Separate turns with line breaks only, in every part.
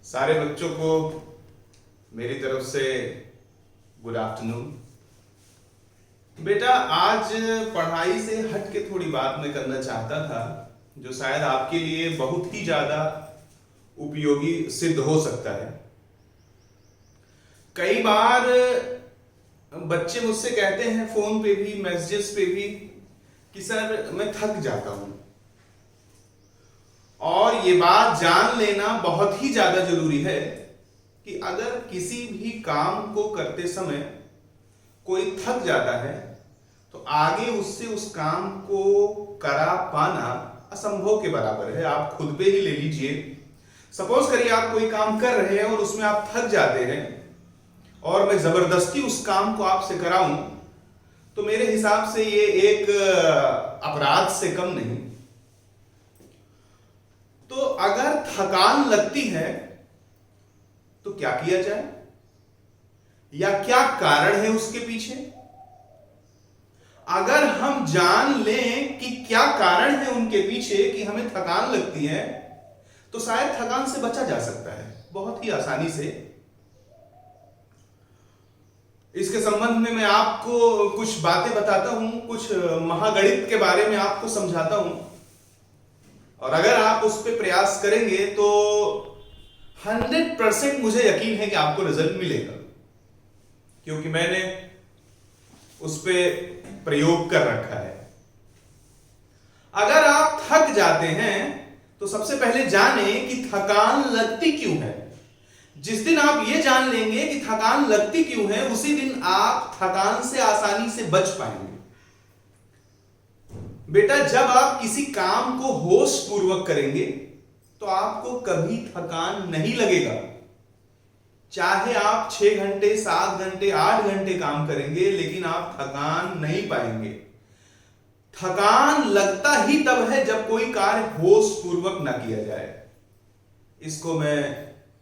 सारे बच्चों को मेरी तरफ से गुड आफ्टरनून। बेटा, आज पढ़ाई से हट के थोड़ी बात मैं करना चाहता था जो शायद आपके लिए बहुत ही ज्यादा उपयोगी सिद्ध हो सकता है। कई बार बच्चे मुझसे कहते हैं फोन पे भी, मैसेजेस पे भी कि सर मैं थक जाता हूं, और ये बात जान लेना बहुत ही ज्यादा जरूरी है कि अगर किसी भी काम को करते समय कोई थक जाता है तो आगे उससे उस काम को करा पाना असंभव के बराबर है। आप खुद पे ही ले लीजिए। सपोज करिए आप कोई काम कर रहे हैं और उसमें आप थक जाते हैं और मैं जबरदस्ती उस काम को आपसे कराऊं तो मेरे हिसाब से ये एक अपराध से कम नहीं। तो अगर थकान लगती है तो क्या किया जाए, या क्या कारण है उसके पीछे? अगर हम जान लें कि क्या कारण है उनके पीछे कि हमें थकान लगती है तो शायद थकान से बचा जा सकता है बहुत ही आसानी से। इसके संबंध में मैं आपको कुछ बातें बताता हूं, कुछ महागणित के बारे में आपको समझाता हूं, और अगर आप उस पर प्रयास करेंगे तो 100% मुझे यकीन है कि आपको रिजल्ट मिलेगा, क्योंकि मैंने उस पर प्रयोग कर रखा है। अगर आप थक जाते हैं तो सबसे पहले जाने कि थकान लगती क्यों है। जिस दिन आप ये जान लेंगे कि थकान लगती क्यों है, उसी दिन आप थकान से आसानी से बच पाएंगे। बेटा, जब आप किसी काम को होश पूर्वक करेंगे तो आपको कभी थकान नहीं लगेगा। चाहे आप 6 घंटे, 7 घंटे, 8 घंटे काम करेंगे, लेकिन आप थकान नहीं पाएंगे। थकान लगता ही तब है जब कोई कार्य होश पूर्वक ना किया जाए। इसको मैं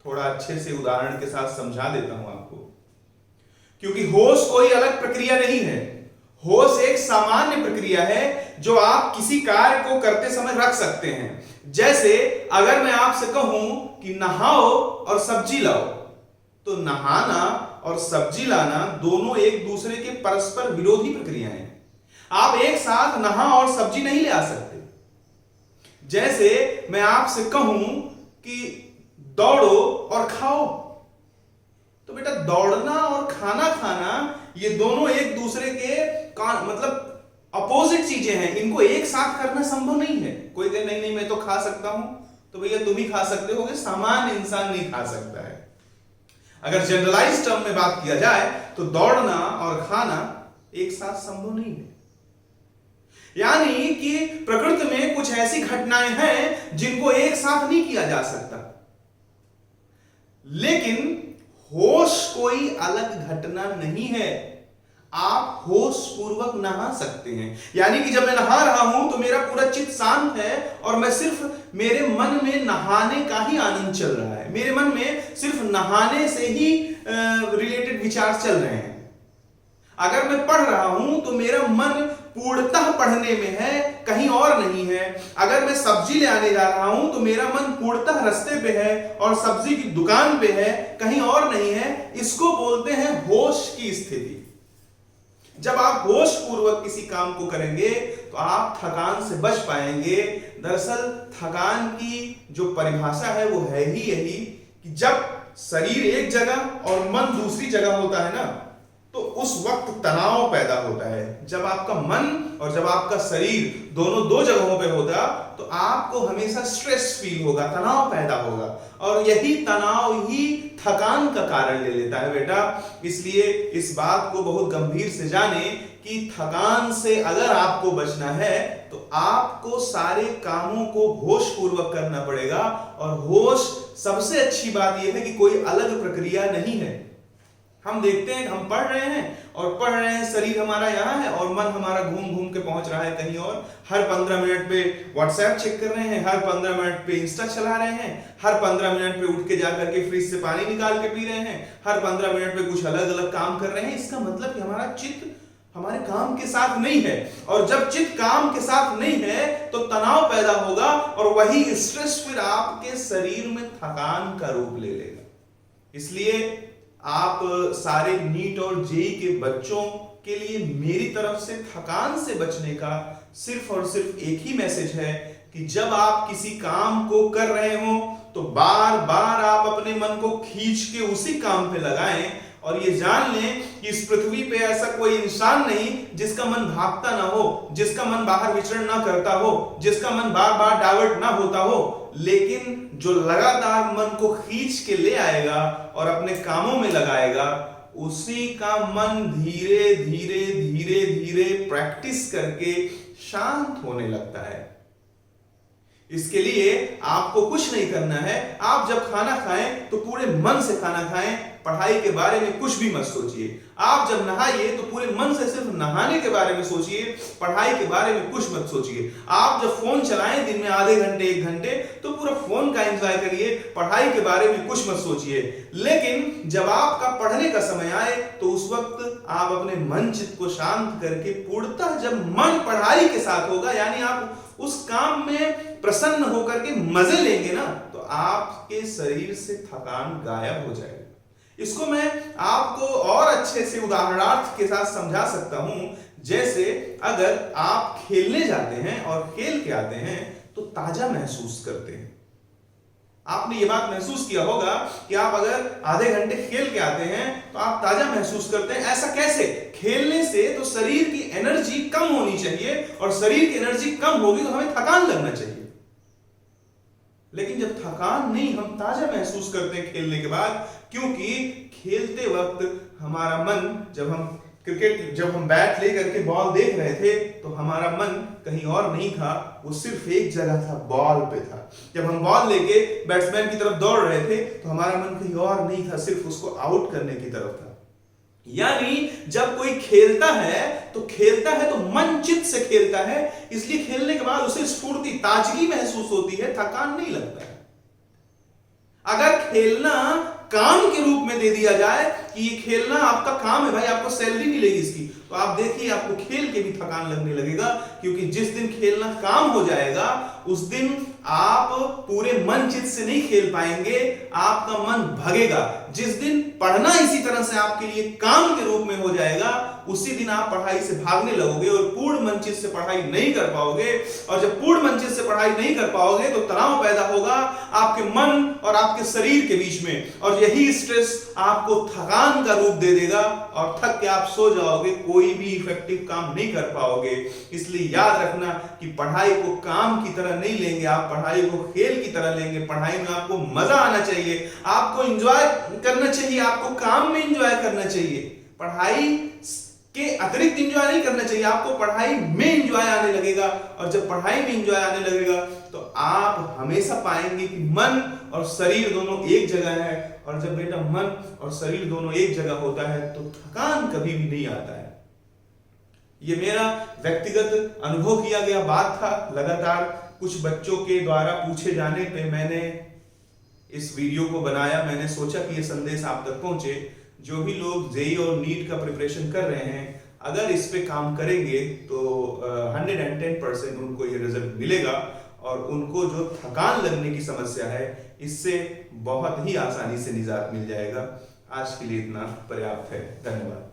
थोड़ा अच्छे से उदाहरण के साथ समझा देता हूं आपको, क्योंकि होश कोई अलग प्रक्रिया नहीं है। होश एक सामान्य प्रक्रिया है जो आप किसी कार्य को करते समय रख सकते हैं। जैसे अगर मैं आपसे कहूं कि नहाओ और सब्जी लाओ, तो नहाना और सब्जी लाना दोनों एक दूसरे के परस्पर विरोधी प्रक्रियाएं हैं। आप एक साथ नहा और सब्जी नहीं ले आ सकते। जैसे मैं आपसे कहूं कि दौड़ो और खाओ, तो बेटा दौड़ना और खाना खाना ये दोनों एक दूसरे के मतलब अपोजिट चीजें हैं। इनको एक साथ करना संभव नहीं है। कोई कहे नहीं नहीं मैं तो खा सकता हूं, तो भैया तुम ही खा सकते होगे, सामान्य इंसान नहीं खा सकता है। अगर जनरलाइज टर्म में बात किया जाए तो दौड़ना और खाना एक साथ संभव नहीं है। यानी कि प्रकृति में कुछ ऐसी घटनाएं हैं जिनको एक साथ नहीं किया जा सकता। लेकिन होश कोई अलग घटना नहीं है। आप होश पूर्वक नहा सकते हैं। यानी कि जब मैं नहा रहा हूं तो मेरा पूरा चित्त शांत है और मैं सिर्फ मेरे मन में नहाने का ही आनंद चल रहा है। मेरे मन में सिर्फ नहाने से ही रिलेटेड विचार चल रहे हैं। अगर मैं पढ़ रहा हूं तो मेरा मन पूर्णतः पढ़ने में है, कहीं और नहीं है। अगर मैं सब्जी ले आने जा रहा हूं तो मेरा मन पूर्णतः रास्ते पे है और सब्जी की दुकान पे है, कहीं और नहीं है। इसको बोलते हैं होश की स्थिति। जब आप होश पूर्वक किसी काम को करेंगे तो आप थकान से बच पाएंगे। दरअसल थकान की जो परिभाषा है वो है ही यही कि जब शरीर एक जगह और मन दूसरी जगह होता है ना, तो उस वक्त तनाव पैदा होता है। जब आपका मन और जब आपका शरीर दोनों दो जगहों पे होता तो आपको हमेशा स्ट्रेस फील होगा, तनाव पैदा होगा, और यही तनाव ही थकान का कारण ले लेता है बेटा। इसलिए इस बात को बहुत गंभीर से जाने कि थकान से अगर आपको बचना है तो आपको सारे कामों को होश पूर्वक करना पड़ेगा। और होश सबसे अच्छी बात यह है कि कोई अलग प्रक्रिया नहीं है। हम देखते हैं, हम पढ़ रहे हैं और पढ़ रहे हैं, शरीर हमारा यहाँ है और मन हमारा घूम घूम के पहुंच रहा है कहीं और। हर 15 मिनट पे व्हाट्सएप चेक कर रहे हैं, हर 15 मिनट पे इंस्टा चला रहे हैं, हर 15 मिनट पे उठ के जाकर के फ्रिज से पानी निकाल के पी रहे हैं, हर 15 मिनट पे कुछ अलग अलग काम कर रहे हैं। इसका मतलब कि हमारा चित्त हमारे काम के साथ नहीं है। और जब चित्त काम के साथ नहीं है तो तनाव पैदा होगा और वही स्ट्रेस फिर आपके शरीर में थकान का रूप ले लेगा। इसलिए आप सारे नीट और जेई के बच्चों के लिए मेरी तरफ से थकान से बचने का सिर्फ और सिर्फ एक ही मैसेज है कि जब आप किसी काम को कर रहे हो तो बार बार आप अपने मन को खींच के उसी काम पे लगाएं और ये जान लें कि इस पृथ्वी पे ऐसा कोई इंसान नहीं जिसका मन भागता ना हो, जिसका मन बाहर विचरण ना करता हो, जिसका मन बार बार डाइवर्ट ना होता हो, लेकिन जो लगातार मन को खींच के ले आएगा और अपने कामों में लगाएगा, उसी का मन धीरे धीरे धीरे धीरे प्रैक्टिस करके शांत होने लगता है। इसके लिए आपको कुछ नहीं करना है। आप जब खाना खाएं तो पूरे मन से खाना खाएं, पढ़ाई के बारे में कुछ भी मत सोचिए। आप जब नहाइए तो पूरे मन से सिर्फ नहाने के बारे में सोचिए, पढ़ाई के बारे में कुछ मत सोचिए। आप जब फोन चलाएं दिन में आधे घंटे 1 घंटे तो पूरा फोन का एंजॉय करिए, पढ़ाई के बारे में कुछ मत सोचिए। लेकिन जब आपका पढ़ने का समय आए तो उस वक्त आप अपने मन चित्त को शांत करके पूर्णतः जब मन पढ़ाई के साथ होगा, यानी आप उस काम में प्रसन्न होकर के मजे लेंगे ना, तो आपके शरीर से थकान गायब हो जाएगी। इसको मैं आपको और अच्छे से उदाहरणार्थ के साथ समझा सकता हूं। जैसे अगर आप खेलने जाते हैं और खेल के आते हैं तो ताजा महसूस करते हैं। आपने ये बात महसूस किया होगा कि आप अगर आधे घंटे खेल के आते हैं तो आप ताजा महसूस करते हैं। ऐसा कैसे? खेलने से तो शरीर की एनर्जी कम होनी चाहिए और शरीर की एनर्जी कम होगी तो हमें थकान लगना चाहिए। लेकिन जब थकान नहीं, हम ताजा महसूस करते हैं खेलने के बाद, क्योंकि खेलते वक्त हमारा मन, जब हम बैट लेकर के बॉल देख रहे थे तो हमारा मन कहीं और नहीं था, वो सिर्फ एक जगह था, बॉल पे था। जब हम बॉल लेके बैट्समैन की तरफ दौड़ रहे थे तो हमारा मन कहीं और नहीं था, सिर्फ उसको आउट करने की तरफ था। यानी जब कोई खेलता है तो मन चित्त से खेलता है, इसलिए खेलने के बाद उसे स्फूर्ति, ताजगी महसूस होती है, थकान नहीं लगता है। अगर खेलना काम के रूप में दे दिया जाए कि ये खेलना आपका काम है भाई, आपको सैलरी मिलेगी इसकी, तो आप देखिए आपको खेल के भी थकान लगने लगेगा। क्योंकि जिस दिन खेलना काम हो जाएगा उस दिन आप पूरे मन चित्त से नहीं खेल पाएंगे, आपका मन भगेगा। जिस दिन पढ़ना इसी तरह से आपके लिए काम के रूप में हो जाएगा, उसी दिन आप पढ़ाई से भागने लगोगे और पूर्ण मन चित्त से पढ़ाई नहीं कर पाओगे। और जब पूर्ण मन चित्त से पढ़ाई नहीं कर पाओगे तो तनाव पैदा होगा आपके मन और आपके शरीर के बीच में, और यही स्ट्रेस आपको थकान का रूप दे देगा और थक के आप सो जाओगे, कोई भी इफेक्टिव काम नहीं कर पाओगे। इसलिए याद रखना कि पढ़ाई को काम की तरह नहीं लेंगे, आप पढ़ाई को खेल की तरह लेंगे। पढ़ाई में आपको मजा आना चाहिए, आपको एंजॉय करना चाहिए, आपको काम में एंजॉय करना चाहिए। पढ़ाई के अतिरिक्त एंजॉय नहीं करना चाहिए, आपको पढ़ाई में एंजॉय आने लगेगा। और जब पढ़ाई में एंजॉय आने लगेगा तो आप हमेशा पाएंगे कि मन और शरीर दोनों एक जगह है। और जब बेटा मन और शरीर दोनों एक जगह होता है तो थकान कभी भी नहीं आता है। ये मेरा व्यक्तिगत अनुभव किया गया बात था। लगातार कुछ बच्चों के द्वारा पूछे जाने पे मैंने इस वीडियो को बनाया। मैंने सोचा कि ये संदेश आप तक पहुंचे। जो भी लोग जेईई और नीट का प्रिपरेशन कर रहे हैं, अगर इस पे काम करेंगे तो 110% उनको ये रिजल्ट मिलेगा और उनको जो थकान लगने की समस्या है इससे बहुत ही आसानी से निजात मिल जाएगा। आज के लिए इतना पर्याप्त है। धन्यवाद।